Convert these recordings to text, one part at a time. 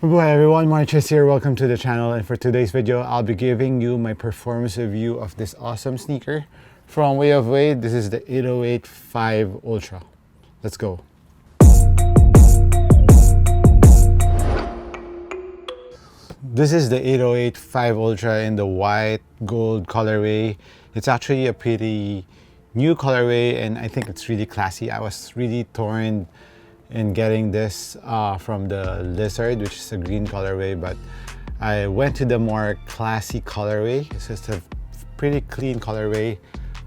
Hi everyone, MARKCHES here. Welcome to the channel, and for today's video I'll be giving you my performance review of this awesome sneaker from Way of Wade. This is the 808 5 Ultra. Let's go. This is the 808 5 Ultra in the white gold colorway. It's actually a pretty new colorway and I think it's really classy. I was really torn in getting this from the Lizard, which is a green colorway, but I went to the more classy colorway. It's just a pretty clean colorway,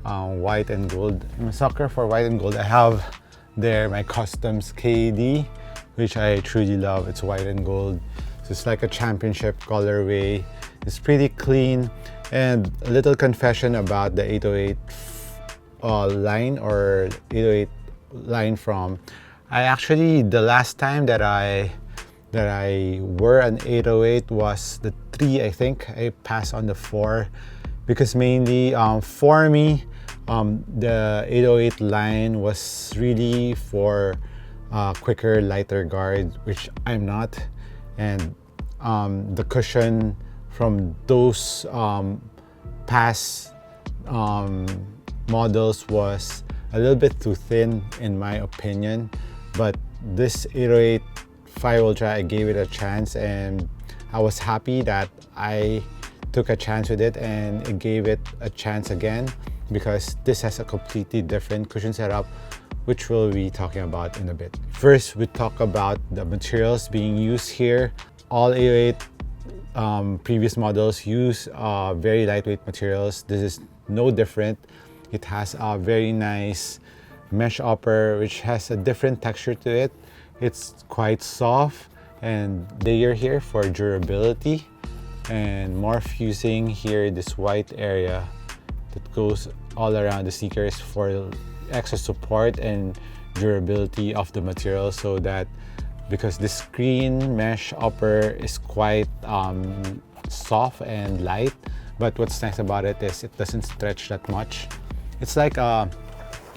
white and gold. I'm a sucker for white and gold. I have there my Customs KD, which I truly love. It's white and gold. So it's like a championship colorway. It's pretty clean. And a little confession about the 808 line or 808 line from the last time that I wore an 808 was the 3, I think. I passed on the 4 because mainly for me the 808 line was really for quicker, lighter guard, which I'm not, and the cushion from those past models was a little bit too thin in my opinion. But this 808 5 Ultra, I gave it a chance and I was happy that I took a chance with it and it gave it a chance again, because this has a completely different cushion setup, which we'll be talking about in a bit. First, we talk about the materials being used here. All 808 previous models use very lightweight materials. This is no different. It has a very nice mesh upper, which has a different texture to it. It's quite soft, and layer here for durability, and more fusing here, this white area that goes all around the sneakers for extra support and durability of the material, so that because the screen mesh upper is quite soft and light, but what's nice about it is it doesn't stretch that much. It's like a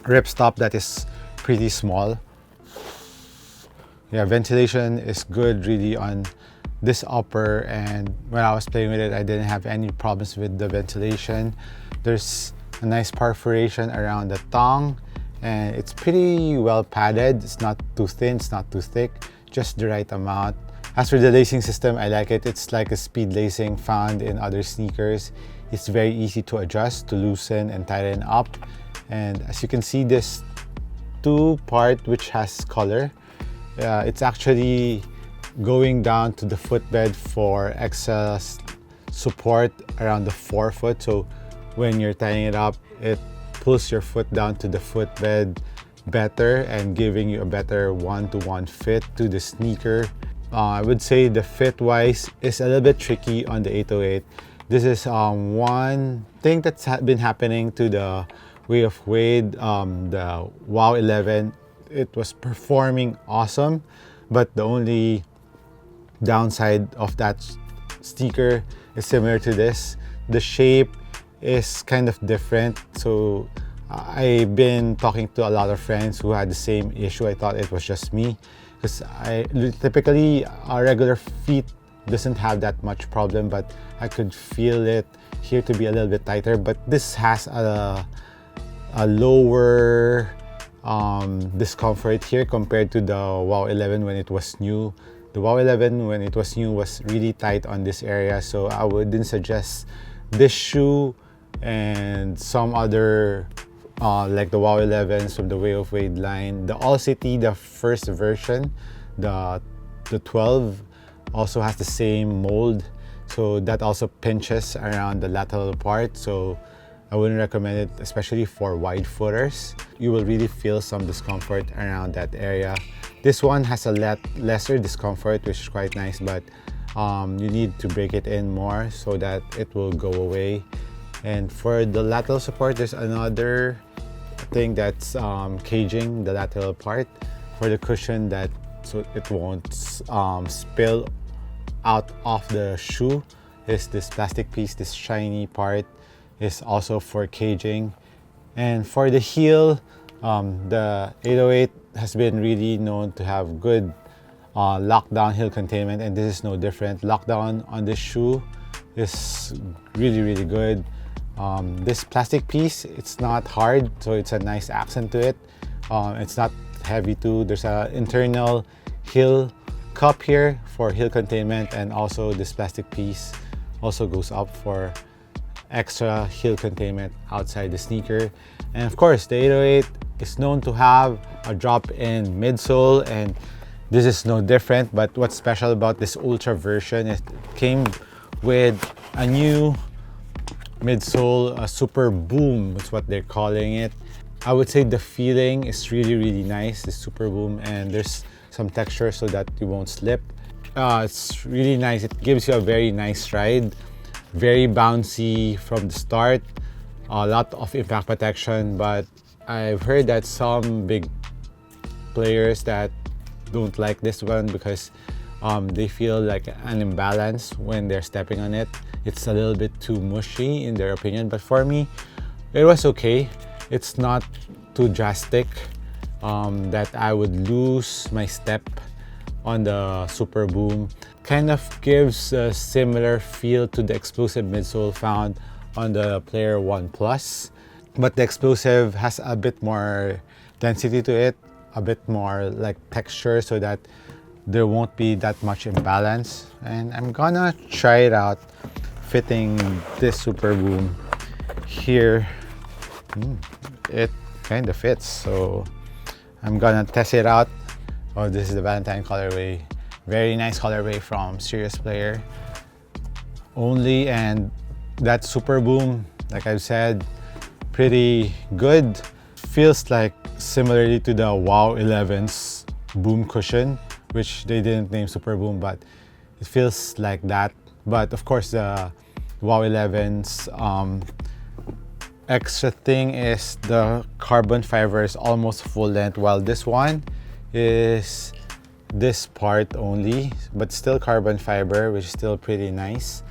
ripstop that is pretty small. Yeah, ventilation is good really on this upper, and when I was playing with it I didn't have any problems with the ventilation. There's a nice perforation around the tongue and it's pretty well padded. It's not too thin, it's not too thick, just the right amount. As for the lacing system, I like it. It's like a speed lacing found in other sneakers. It's very easy to adjust, to loosen and tighten up. And as you can see, this 2-part which has color, it's actually going down to the footbed for excess support around the forefoot. So when you're tying it up, it pulls your foot down to the footbed better and giving you a better one-to-one fit to the sneaker. I would say the fit-wise is a little bit tricky on the 808. This is one thing that's been happening to the Way of Wade, the WOW 11. It was performing awesome, but the only downside of that sneaker is similar to this. The shape is kind of different. So I've been talking to a lot of friends who had the same issue. I thought it was just me, because I typically a regular feet doesn't have that much problem, but I could feel it here to be a little bit tighter. But this has a lower discomfort here compared to the WOW 11 when it was new. The WOW 11 when it was new was really tight on this area, so I wouldn't suggest this shoe and some other like the WOW 11s from the Way of Wade line. The All City, the first version, the 12, also has the same mold, so that also pinches around the lateral part. So I wouldn't recommend it, especially for wide footers. You will really feel some discomfort around that area. This one has a lesser discomfort, which is quite nice, but you need to break it in more so that it will go away. And for the lateral support, there's another thing that's caging the lateral part for the cushion, that so it won't spill out of the shoe. Is this plastic piece, this shiny part, is also for caging. And for the heel, the 808 has been really known to have good lockdown heel containment, and this is no different. Lockdown on this shoe is really good. This plastic piece, it's not hard, so it's a nice accent to it. It's not heavy too. There's an internal heel cup here for heel containment, and also this plastic piece also goes up for extra heel containment outside the sneaker. And of course, the 808 is known to have a drop-in midsole, and this is no different. But what's special about this Ultra version is it came with a new midsole, a Super Boom is what they're calling it. I would say the feeling is really nice, the Super Boom, and there's some texture so that you won't slip. It's really nice. It gives you a very nice ride, very bouncy from the start, a lot of impact protection. But I've heard that some big players that don't like this one because they feel like an imbalance when they're stepping on it. It's a little bit too mushy in their opinion, but for me, it was okay. It's not too drastic that I would lose my step on the Super Boom. Kind of gives a similar feel to the explosive midsole found on the Player 1 Plus, but the explosive has a bit more density to it, a bit more like texture, so that there won't be that much imbalance. And I'm gonna try it out fitting this Super Boom here. It kind of fits, so I'm gonna test it out. Oh, this is the Valentine colorway. Very nice colorway from Serious Player only, and that Super Boom, like I've said, pretty good. Feels like similarly to the Wow 11's boom cushion, which they didn't name Super Boom, but it feels like that. But of course, the Wow 11's extra thing is the carbon fiber is almost full length, while this one is this part only, but still carbon fiber, which is still pretty nice.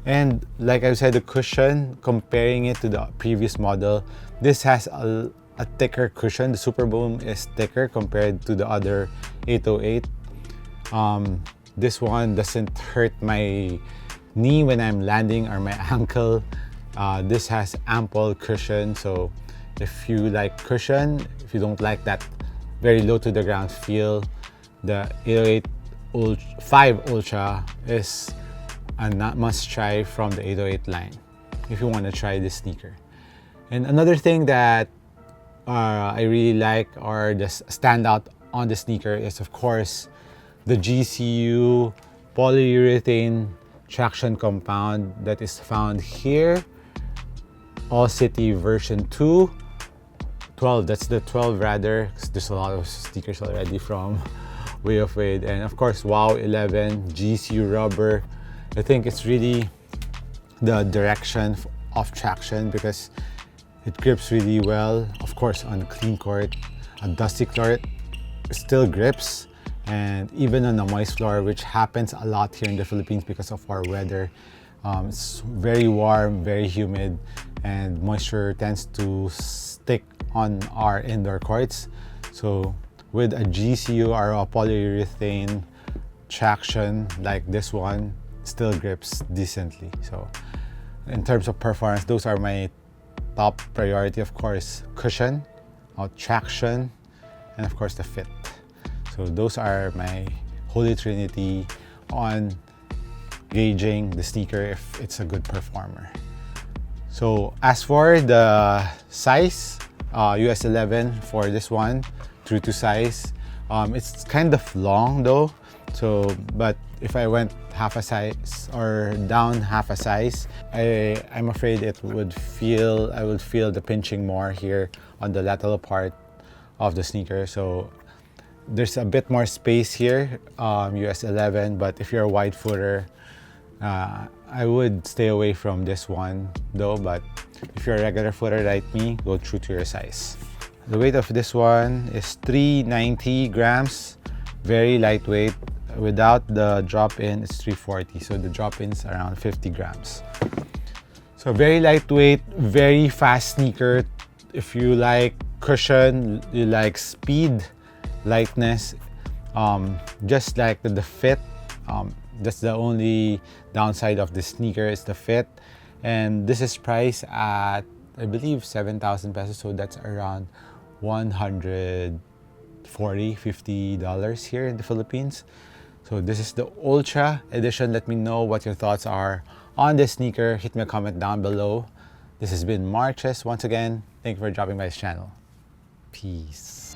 And like I said, the cushion, comparing it to the previous model, this has a thicker cushion. The Super Boom is thicker compared to the other 808. This one doesn't hurt my knee when I'm landing or my ankle. This has ample cushion, so if you like cushion, if you don't like that very low to the ground feel, the 808 Ultra is a must try from the 808 line if you want to try this sneaker. And another thing that I really like, or the standout on the sneaker, is of course the GCU polyurethane traction compound that is found here. All City version 2, 12, that's the 12 rather, because there's a lot of sneakers already from Way of Wade. And of course, Wow 11, GCU rubber. I think it's really the direction of traction because it grips really well. Of course, on a clean court, a dusty court, it still grips. And even on a moist floor, which happens a lot here in the Philippines because of our weather. It's very warm, very humid, and moisture tends to stick on our indoor courts. So with a GCU or a polyurethane traction like this one, still grips decently. So in terms of performance, those are my top priority. Of course, cushion, traction, and of course the fit. So those are my holy trinity on gauging the sneaker if it's a good performer. So as for the size, US 11 for this one, true to size. It's kind of long though, so but if I went half a size or down half a size, I'm afraid I would feel the pinching more here on the lateral part of the sneaker. So there's a bit more space here, US 11, but if you're a wide footer, I would stay away from this one though. But if you're a regular footer like me, go true to your size. The weight of this one is 390 grams, very lightweight. Without the drop-in, it's 340, so the drop-in is around 50 grams. So very lightweight, very fast sneaker. If you like cushion, you like speed, lightness, Just like the fit, that's the only downside of this sneaker is the fit. And this is priced at, I believe, 7,000 pesos. So that's around $140, $50 here in the Philippines. So this is the Ultra edition. Let me know what your thoughts are on this sneaker. Hit me a comment down below. This has been MARKCHES. Once again, thank you for dropping by this channel. Peace.